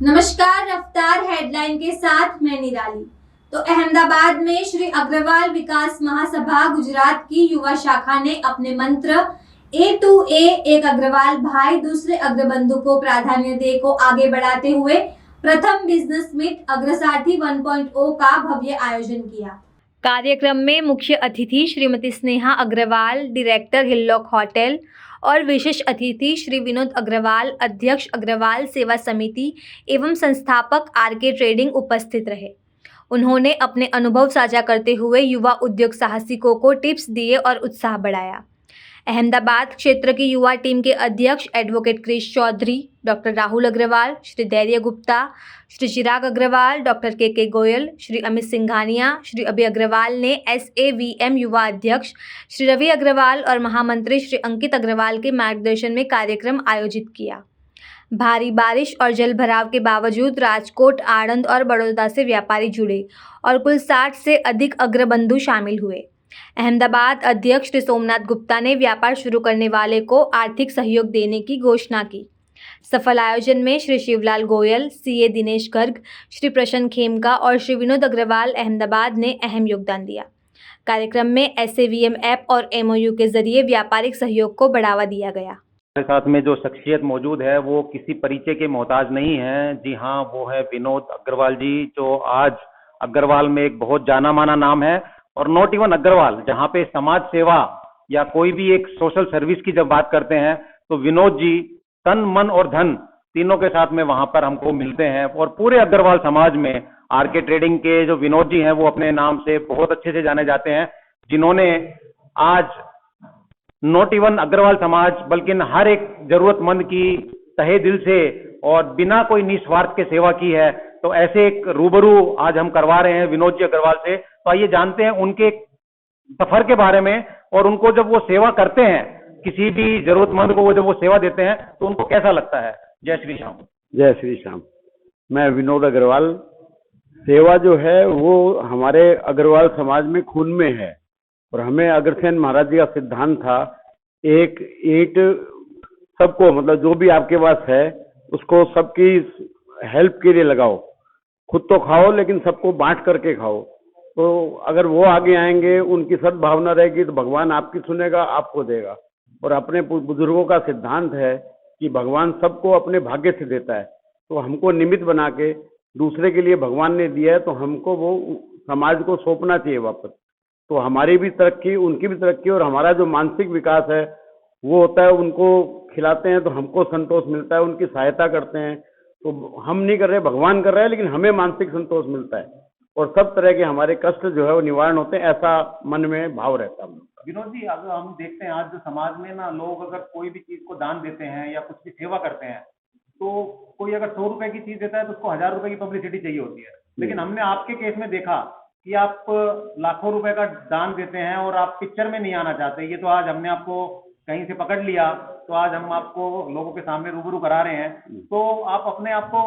नमस्कार, रफ्तार हेडलाइन के साथ मैं निराली। तो अहमदाबाद में श्री अग्रवाल विकास महासभा गुजरात की युवा शाखा ने अपने मंत्र ए टू ए, एक अग्रवाल भाई दूसरे अग्रबंधु को प्राधान्य दे को आगे बढ़ाते हुए प्रथम बिजनेस मीट अग्रसारथी 1.0 का भव्य आयोजन किया। कार्यक्रम में मुख्य अतिथि श्रीमती स्नेहा अग्रवाल, डायरेक्टर हिल्लॉक होटल, और विशेष अतिथि श्री विनोद अग्रवाल, अध्यक्ष अग्रवाल सेवा समिति एवं संस्थापक आरके ट्रेडिंग उपस्थित रहे। उन्होंने अपने अनुभव साझा करते हुए युवा उद्योग साहसिकों को टिप्स दिए और उत्साह बढ़ाया। अहमदाबाद क्षेत्र की युवा टीम के अध्यक्ष एडवोकेट क्रिश चौधरी, डॉक्टर राहुल अग्रवाल, श्री धैर्य गुप्ता, श्री चिराग अग्रवाल, डॉक्टर के गोयल, श्री अमित सिंघानिया, श्री अभय अग्रवाल ने SAVM युवा अध्यक्ष श्री रवि अग्रवाल और महामंत्री श्री अंकित अग्रवाल के मार्गदर्शन में कार्यक्रम आयोजित किया। भारी बारिश और जल भराव के बावजूद राजकोट, आणंद और बड़ौदा से व्यापारी जुड़े और कुल 60 से अधिक अग्रबंधु शामिल हुए। अहमदाबाद अध्यक्ष श्री सोमनाथ गुप्ता ने व्यापार शुरू करने वाले को आर्थिक सहयोग देने की घोषणा की। सफल आयोजन में श्री शिवलाल गोयल, CA दिनेश गर्ग, श्री प्रसन्न खेमका और श्री विनोद अग्रवाल अहमदाबाद ने अहम योगदान दिया। कार्यक्रम में SAVM ऐप और MOU के जरिए व्यापारिक सहयोग को बढ़ावा दिया गया। हमारे साथ में जो शख्सियत मौजूद है वो किसी परिचय के मोहताज नहीं है। जी हाँ, वो है विनोद अग्रवाल जी, जो आज अग्रवाल में एक बहुत जाना माना नाम है। और नॉट इवन अग्रवाल, जहाँ पे समाज सेवा या कोई भी एक सोशल सर्विस की जब बात करते हैं तो विनोद जी तन, मन और धन तीनों के साथ में वहां पर हमको मिलते हैं। और पूरे अग्रवाल समाज में आरके ट्रेडिंग के जो विनोद जी हैं वो अपने नाम से बहुत अच्छे से जाने जाते हैं, जिन्होंने आज नॉट इवन अग्रवाल समाज बल्कि हर एक जरूरतमंद की तहे दिल से और बिना कोई निस्वार्थ के सेवा की है। तो ऐसे एक रूबरू आज हम करवा रहे हैं विनोद जी अग्रवाल से। तो आइए जानते हैं उनके सफर के बारे में, और उनको जब वो सेवा करते हैं, किसी भी जरूरतमंद को वो जब वो सेवा देते हैं तो उनको कैसा लगता है। जय श्री श्याम। जय श्री श्याम। मैं विनोद अग्रवाल। सेवा जो है वो हमारे अग्रवाल समाज में खून में है, और हमें अग्रसेन महाराज जी का सिद्धांत था, एक ईंट सबको, मतलब जो भी आपके पास है उसको सबकी हेल्प के लिए लगाओ, खुद तो खाओ लेकिन सबको बांट करके खाओ। तो अगर वो आगे आएंगे, उनकी सद्भावना रहेगी तो भगवान आपकी सुनेगा, आपको देगा। और अपने बुजुर्गों का सिद्धांत है कि भगवान सबको अपने भाग्य से देता है, तो हमको निमित्त बना के दूसरे के लिए भगवान ने दिया है, तो हमको वो समाज को सौंपना चाहिए वापस। तो हमारी भी तरक्की, उनकी भी तरक्की, और हमारा जो मानसिक विकास है वो होता है। उनको खिलाते हैं तो हमको संतोष मिलता है, उनकी सहायता करते हैं तो हम नहीं कर रहे, भगवान कर रहे हैं, लेकिन हमें मानसिक संतोष मिलता है और सब तरह के हमारे कष्ट जो है वो निवारण होते हैं, ऐसा मन में भाव रहता है। विनोद जी, अगर हम देखते हैं आज जो समाज में ना लोग अगर कोई भी चीज को दान देते हैं या कुछ भी सेवा करते हैं, तो कोई अगर 100 रुपए की चीज देता है तो उसको 1000 रुपए की पब्लिसिटी चाहिए होती है। लेकिन हमने आपके केस में देखा कि आप लाखों रुपए का दान देते हैं और आप पिक्चर में नहीं आना चाहते। ये तो आज हमने आपको कहीं से पकड़ लिया, तो आज हम आपको लोगों के सामने रूबरू करा रहे हैं। तो आप अपने आप को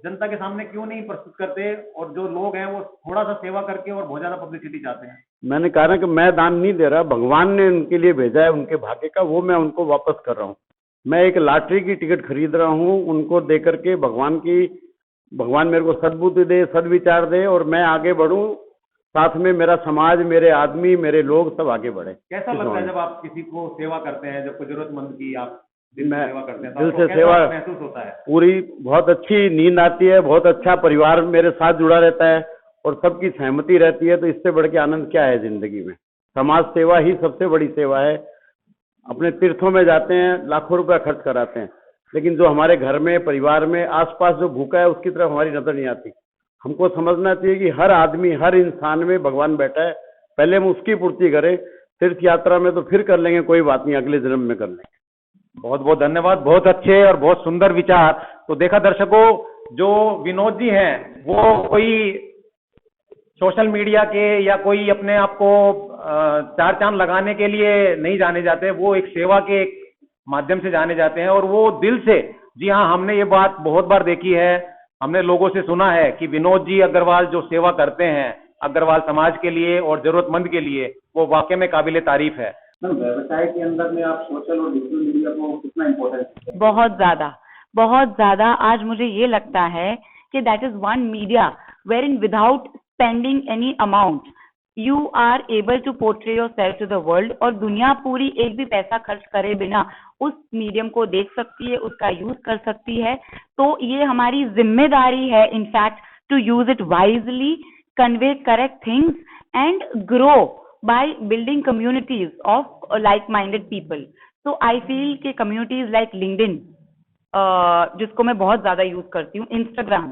जनता के सामने क्यों नहीं प्रस्तुत करते, और जो लोग हैं वो थोड़ा सा सेवा करके और बहुत ज्यादा पब्लिसिटी चाहते हैं। मैंने कहा ना कि मैं दान नहीं दे रहा, भगवान ने उनके लिए भेजा है, उनके भाग्य का, वो मैं उनको वापस कर रहा हूँ। मैं एक लॉटरी की टिकट खरीद रहा हूँ, उनको दे करके भगवान मेरे को सद्बुद्धि दे, सदविचार दे, और मैं आगे बढ़ूं, साथ में मेरा समाज, मेरे आदमी, मेरे लोग सब आगे बढ़े। कैसा लगता है जब आप किसी को सेवा करते हैं, जब कोई जरूरतमंद की आप दिल से सेवा करते हैं, तो दिल आपको से सेवा महसूस होता है? पूरी बहुत अच्छी नींद आती है, बहुत अच्छा परिवार मेरे साथ जुड़ा रहता है और सबकी सहमति रहती है। तो इससे बढ़ के आनंद क्या है जिंदगी में। समाज सेवा ही सबसे बड़ी सेवा है। अपने तीर्थों में जाते हैं, लाखों रुपया खर्च कराते हैं, लेकिन जो हमारे घर में, परिवार में, आसपास जो भूखा है उसकी तरफ हमारी नजर नहीं आती। हमको समझना चाहिए कि हर आदमी, हर इंसान में भगवान बैठा है, पहले हम उसकी पूर्ति करें। तीर्थ यात्रा में तो फिर कर लेंगे, कोई बात नहीं, अगले जन्म में कर लेंगे। बहुत बहुत धन्यवाद, बहुत अच्छे और बहुत सुंदर विचार। तो देखा दर्शकों, जो विनोद जी हैं वो कोई सोशल मीडिया के या कोई अपने आप को चार चांद लगाने के लिए नहीं जाने जाते, वो एक सेवा के एक माध्यम से जाने जाते हैं, और वो दिल से। जी हाँ, हमने ये बात बहुत बार देखी है, हमने लोगों से सुना है कि विनोद जी अग्रवाल जो सेवा करते हैं अग्रवाल समाज के लिए और जरूरतमंद के लिए, वो वाकई में काबिले तारीफ है। व्यवसाय के अंदर में आप सोशल और डिजिटल मीडिया को कितना इम्पोर्टेंस? बहुत ज्यादा। बहुत ज्यादा आज मुझे ये लगता है कि that is one media wherein without spending any amount you are able to portray yourself to the world, और दुनिया पूरी एक भी पैसा खर्च करे बिना उस मीडियम को देख सकती है, उसका यूज कर सकती है। तो ये हमारी जिम्मेदारी है in fact to use it wisely, convey correct things and grow by building communities of like minded people. तो आई फील कि कम्युनिटीज लाइक लिंक्डइन, जिसको मैं बहुत ज्यादा यूज करती हूँ, इंस्टाग्राम,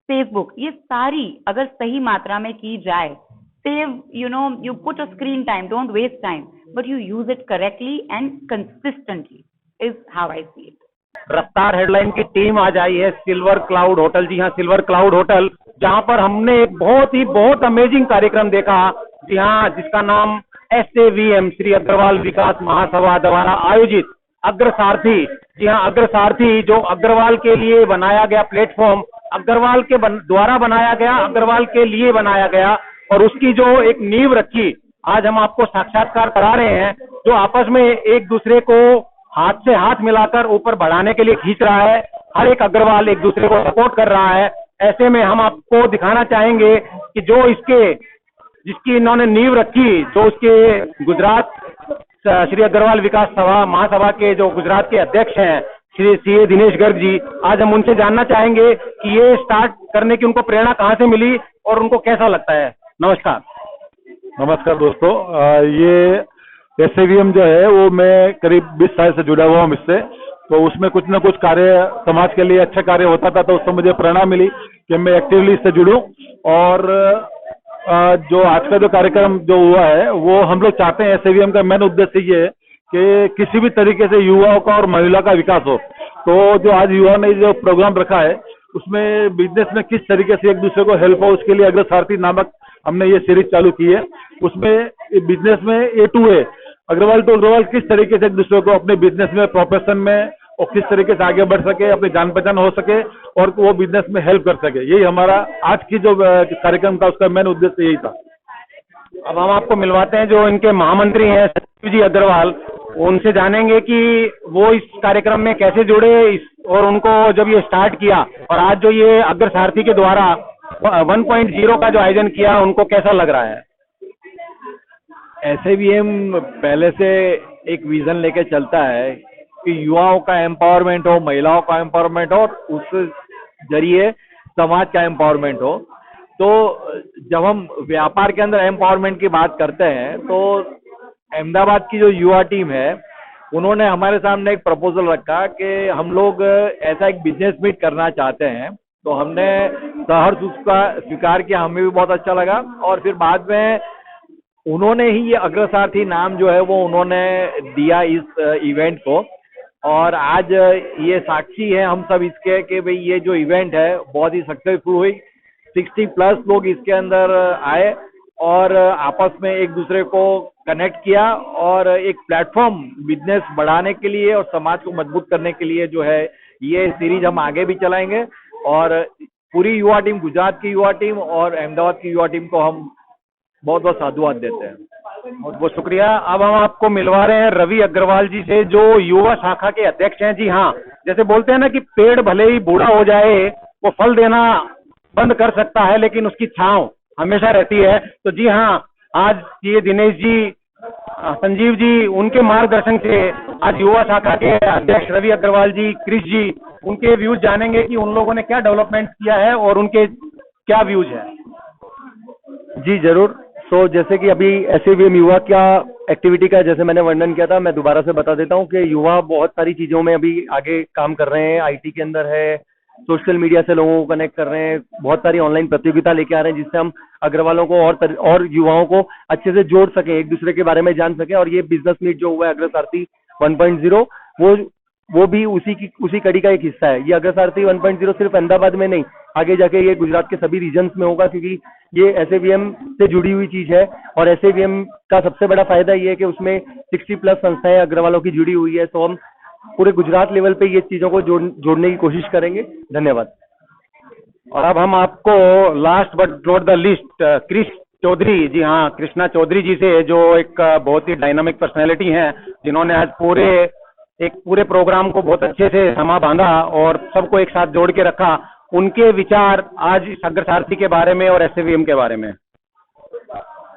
फेसबुक, ये सारी अगर सही मात्रा में की जाए, save, you put a screen time, don't waste time, but you use it correctly and consistently is how I see it. रफ्तार हेडलाइन की टीम आज आई है सिल्वर क्लाउड होटल, जी हाँ सिल्वर क्लाउड होटल, जहाँ पर हमने एक बहुत अमेजिंग कार्यक्रम देखा, जी हाँ, जिसका नाम SAVM श्री अग्रवाल विकास महासभा द्वारा आयोजित अग्रसारथी, जी हाँ अग्रसारथी, जो अग्रवाल के लिए बनाया गया प्लेटफॉर्म, अग्रवाल के द्वारा बनाया गया, अग्रवाल के लिए बनाया गया, और उसकी जो एक नींव रखी, आज हम आपको साक्षात्कार करा रहे हैं, जो आपस में एक दूसरे को हाथ से हाथ मिलाकर ऊपर बढ़ाने के लिए खींच रहा है। हर एक अग्रवाल एक दूसरे को सपोर्ट कर रहा है। ऐसे में हम आपको दिखाना चाहेंगे कि जिसकी इन्होंने नींव रखी, जो उसके गुजरात श्री अग्रवाल विकास सभा महासभा के जो गुजरात के अध्यक्ष हैं श्री CA दिनेश गर्ग जी, आज हम उनसे जानना चाहेंगे कि ये स्टार्ट करने की उनको प्रेरणा कहाँ से मिली और उनको कैसा लगता है। नमस्कार दोस्तों, ये SAVM जो है वो मैं करीब 20 साल से जुड़ा हुआ हूँ इससे, तो उसमें कुछ ना कुछ कार्य समाज के लिए अच्छा कार्य होता था, तो उससे मुझे प्रेरणा मिली कि मैं एक्टिवली इससे जुड़ूं। और जो आज का जो कार्यक्रम जो हुआ है वो हम लोग चाहते हैं, SAVM का मेन उद्देश्य ये है कि किसी भी तरीके से युवाओं का और महिला का विकास हो। तो जो आज युवा ने जो प्रोग्राम रखा है उसमें बिजनेस में किस तरीके से एक दूसरे को हेल्प हो, उसके लिए अग्रसारथी नामक हमने ये सीरीज चालू की है। उसमें बिजनेस में A to A, Agarwal to Agarwal किस तरीके से एक दूसरे को अपने बिजनेस में, प्रोफेशन में और किस तरीके से आगे बढ़ सके, अपनी जान पहचान हो सके और वो बिजनेस में हेल्प कर सके, यही हमारा आज की जो कार्यक्रम था उसका मेन उद्देश्य यही था। अब हम आपको मिलवाते हैं जो इनके महामंत्री हैं संजीव जी अग्रवाल, उनसे जानेंगे कि वो इस कार्यक्रम में कैसे जुड़े और उनको जब ये स्टार्ट किया और आज जो ये अग्रसारथी के द्वारा 1.0 का जो आयोजन किया उनको कैसा लग रहा है। SAVM पहले से एक विजन लेके चलता है कि युवाओं का एम्पावरमेंट हो, महिलाओं का एम्पावरमेंट हो, उस जरिए समाज का एम्पावरमेंट हो। तो जब हम व्यापार के अंदर एम्पावरमेंट की बात करते हैं तो अहमदाबाद की जो युवा टीम है उन्होंने हमारे सामने एक प्रपोजल रखा कि हम लोग ऐसा एक बिजनेस मीट करना चाहते हैं। तो हमने सहर्ष उसका स्वीकार किया, हमें भी बहुत अच्छा लगा। और फिर बाद में उन्होंने ही ये अग्रसारथी नाम जो है वो उन्होंने दिया इस इवेंट को, और आज ये साक्षी है हम सब इसके कि भाई ये जो इवेंट है बहुत ही सक्सेसफुल हुई। 60+ लोग इसके अंदर आए और आपस में एक दूसरे को कनेक्ट किया और एक प्लेटफॉर्म बिजनेस बढ़ाने के लिए और समाज को मजबूत करने के लिए जो है ये सीरीज हम आगे भी चलाएंगे। और पूरी युवा टीम, गुजरात की युवा टीम और अहमदाबाद की युवा टीम को हम बहुत बहुत साधुवाद देते हैं। बहुत बहुत शुक्रिया। अब हम आपको मिलवा रहे हैं रवि अग्रवाल जी से, जो युवा शाखा के अध्यक्ष हैं। जी हाँ, जैसे बोलते हैं ना कि पेड़ भले ही बूढ़ा हो जाए, वो फल देना बंद कर सकता है लेकिन उसकी छांव हमेशा रहती है। तो जी हाँ, आज ये दिनेश जी, संजीव जी, उनके मार्गदर्शन से आज युवा शाखा के अध्यक्ष रवि अग्रवाल जी, क्रिश जी, उनके व्यूज जानेंगे कि उन लोगों ने क्या डेवलपमेंट किया है और उनके क्या व्यूज है। जी जरूर। तो जैसे कि अभी SAVM युवा क्या एक्टिविटी का जैसे मैंने वर्णन किया था, मैं दोबारा से बता देता हूँ कि युवा बहुत सारी चीज़ों में अभी आगे काम कर रहे हैं। IT के अंदर है, सोशल मीडिया से लोगों को कनेक्ट कर रहे हैं, बहुत सारी ऑनलाइन प्रतियोगिता लेके आ रहे हैं जिससे हम अग्रवालों को और युवाओं को अच्छे से जोड़ सकें, एक दूसरे के बारे में जान सकें। और ये बिजनेस मीट जो हुआ है अग्रसारथी 1.0 वो भी उसी कड़ी का एक हिस्सा है। ये अग्रसारथी 1.0 सिर्फ अहमदाबाद में नहीं, आगे जाके ये गुजरात के सभी रीजन्स में होगा, क्योंकि ये SAVM से जुड़ी हुई चीज है। और SAVM का सबसे बड़ा फायदा ये है कि उसमें 60+ संस्थाएं अग्रवालों की जुड़ी हुई है। तो हम पूरे गुजरात लेवल पे ये चीजों को जोड़ने की कोशिश करेंगे। धन्यवाद। और अब हम आपको last but not the least Krish Chaudhary, जी हाँ कृष्णा चौधरी जी से, जो एक बहुत ही डायनामिक पर्सनैलिटी हैं, जिन्होंने आज पूरे एक पूरे प्रोग्राम को बहुत अच्छे से समा बांधा और सबको एक साथ जोड़ के रखा, उनके विचार आज इस अग्रसारथी के बारे में और एसएवीएम के बारे में।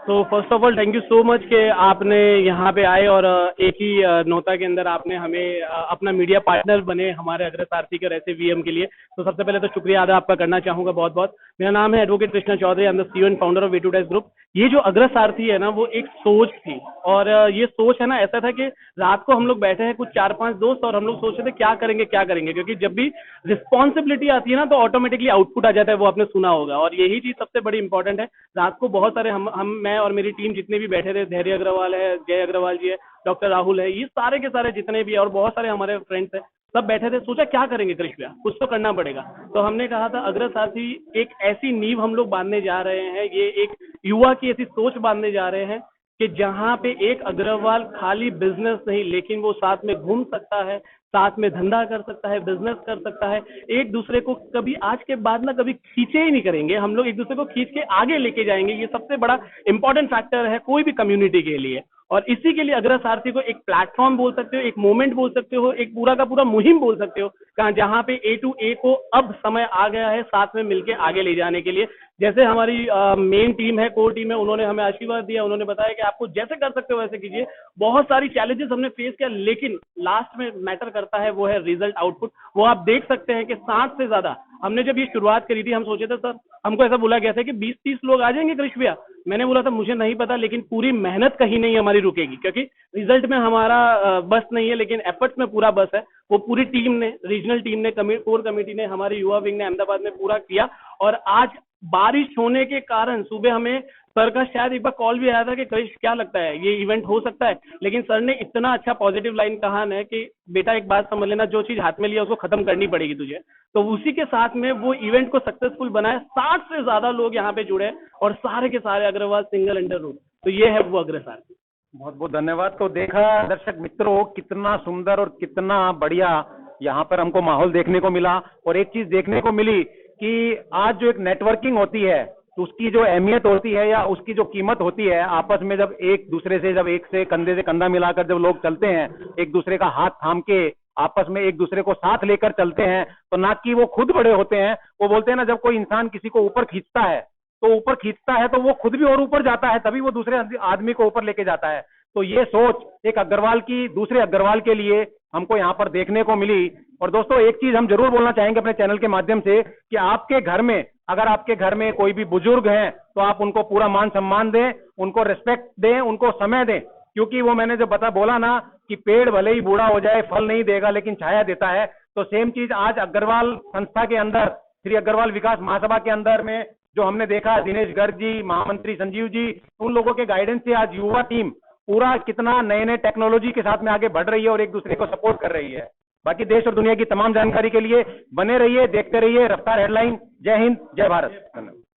तो first of all thank you so much कि आपने यहाँ पे आए और एक ही नोता के अंदर आपने हमें अपना मीडिया पार्टनर बने हमारे अग्रसारथी के और एसएवीएम के लिए। तो सबसे पहले तो शुक्रिया अदा आपका करना चाहूंगा बहुत बहुत। मेरा नाम है advocate Krishna Chaudhary, I am the CEO and founder of V2 group. ये जो अग्रसारथी है ना, वो एक सोच थी और ये सोच है ना, ऐसा था कि रात को हम लोग बैठे हैं कुछ 4-5 दोस्त और हम लोग सोच रहे थे क्या करेंगे, क्योंकि जब भी रिस्पॉन्सिबिलिटी आती है ना तो ऑटोमेटिकली आउटपुट आ जाता है, वो आपने सुना होगा। और यही चीज सबसे बड़ी इंपॉर्टेंट है। रात को बहुत सारे मैं और मेरी टीम जितने भी बैठे थे, धैर्य अग्रवाल है, जय अग्रवाल जी है, डॉक्टर राहुल है, ये सारे के सारे जितने भी और बहुत सारे हमारे फ्रेंड्स हैं, सब बैठे थे, सोचा क्या करेंगे कृष्ण भैया, कुछ तो करना पड़ेगा। तो हमने कहा था अग्रसारथी एक ऐसी नींव हम लोग बांधने जा रहे हैं, ये एक युवा की ऐसी सोच बांधने जा रहे हैं कि जहां पे एक अग्रवाल खाली बिजनेस नहीं, लेकिन वो साथ में घूम सकता है, साथ में धंधा कर सकता है, बिजनेस कर सकता है। एक दूसरे को कभी आज के बाद ना कभी खींचे ही नहीं करेंगे, हम लोग एक दूसरे को खींच के आगे लेके जाएंगे। ये सबसे बड़ा इंपॉर्टेंट फैक्टर है कोई भी कम्युनिटी के लिए। और इसी के लिए अग्रसारथी को एक प्लेटफॉर्म बोल सकते हो, एक मोमेंट बोल सकते हो, एक पूरा का पूरा मुहिम बोल सकते हो, जहां पे A to A को अब समय आ गया है साथ में मिलके आगे ले जाने के लिए। जैसे हमारी मेन टीम है, कोर टीम है, उन्होंने हमें आशीर्वाद दिया, उन्होंने बताया कि आपको जैसे कर सकते हो वैसे कीजिए। बहुत सारी चैलेंजेस हमने फेस किया, लेकिन लास्ट में मैटर करता है वो है रिजल्ट, आउटपुट। वो आप देख सकते हैं कि 60 से ज्यादा हमने जब ये शुरुआत करी थी, हम सोचे थे सर, हमको ऐसा बोला गया था कि 20-30 लोग आ जाएंगे कृष्ण भैया। मैंने बोला था मुझे नहीं पता, लेकिन पूरी मेहनत कहीं नहीं हमारी रुकेगी, क्योंकि रिजल्ट में हमारा बस नहीं है, लेकिन एफर्ट्स में पूरा बस है। वो पूरी टीम ने, रीजनल टीम ने, कोर कमेटी ने, हमारी युवा विंग ने अहमदाबाद में पूरा किया। और आज बारिश होने के कारण सुबह हमें सर का शायद एक बार कॉल भी आया था कि कृष्ण क्या लगता है ये इवेंट हो सकता है, लेकिन सर ने इतना अच्छा पॉजिटिव लाइन कहा है कि बेटा एक बात समझ लेना, जो चीज हाथ में लिया उसको खत्म करनी पड़ेगी तुझे। तो उसी के साथ में वो इवेंट को सक्सेसफुल बनाया। 60 से ज्यादा लोग यहाँ पे जुड़े और सारे के सारे अग्रवाल सिंगल अंडर रूट। तो ये है वो अग्रसारथी। बहुत बहुत धन्यवाद। तो देखा दर्शक मित्रों, कितना सुंदर और कितना बढ़िया यहाँ पर हमको माहौल देखने को मिला। और एक चीज देखने को मिली कि आज जो एक नेटवर्किंग होती है, तो उसकी जो अहमियत होती है या उसकी जो कीमत होती है, आपस में जब एक दूसरे से, जब एक से कंधा मिलाकर जब लोग चलते हैं, एक दूसरे का हाथ थाम के आपस में एक दूसरे को साथ लेकर चलते हैं, तो ना कि वो खुद बड़े होते हैं। वो बोलते हैं ना, जब कोई इंसान किसी को ऊपर खींचता है तो वो खुद भी और ऊपर जाता है, तभी वो दूसरे आदमी को ऊपर लेके जाता है। तो ये सोच एक अग्रवाल की दूसरे अग्रवाल के लिए हमको यहाँ पर देखने को मिली। और दोस्तों, एक चीज हम जरूर बोलना चाहेंगे अपने चैनल के माध्यम से कि आपके घर में, अगर आपके घर में कोई भी बुजुर्ग हैं, तो आप उनको पूरा मान सम्मान दें, उनको रिस्पेक्ट दें, उनको समय दें। क्योंकि वो मैंने जो बोला ना कि पेड़ भले ही बूढ़ा हो जाए, फल नहीं देगा लेकिन छाया देता है। तो सेम चीज आज अग्रवाल संस्था के अंदर, श्री अग्रवाल विकास महासभा के अंदर में जो हमने देखा, दिनेश गर्ग जी, महामंत्री संजीव जी, उन लोगों के गाइडेंस से आज युवा टीम पूरा कितना नए टेक्नोलॉजी के साथ में आगे बढ़ रही है और एक दूसरे को सपोर्ट कर रही है। बाकी देश और दुनिया की तमाम जानकारी के लिए बने रहिए, देखते रहिए रफ्तार हेडलाइन। जय हिंद, जय भारत।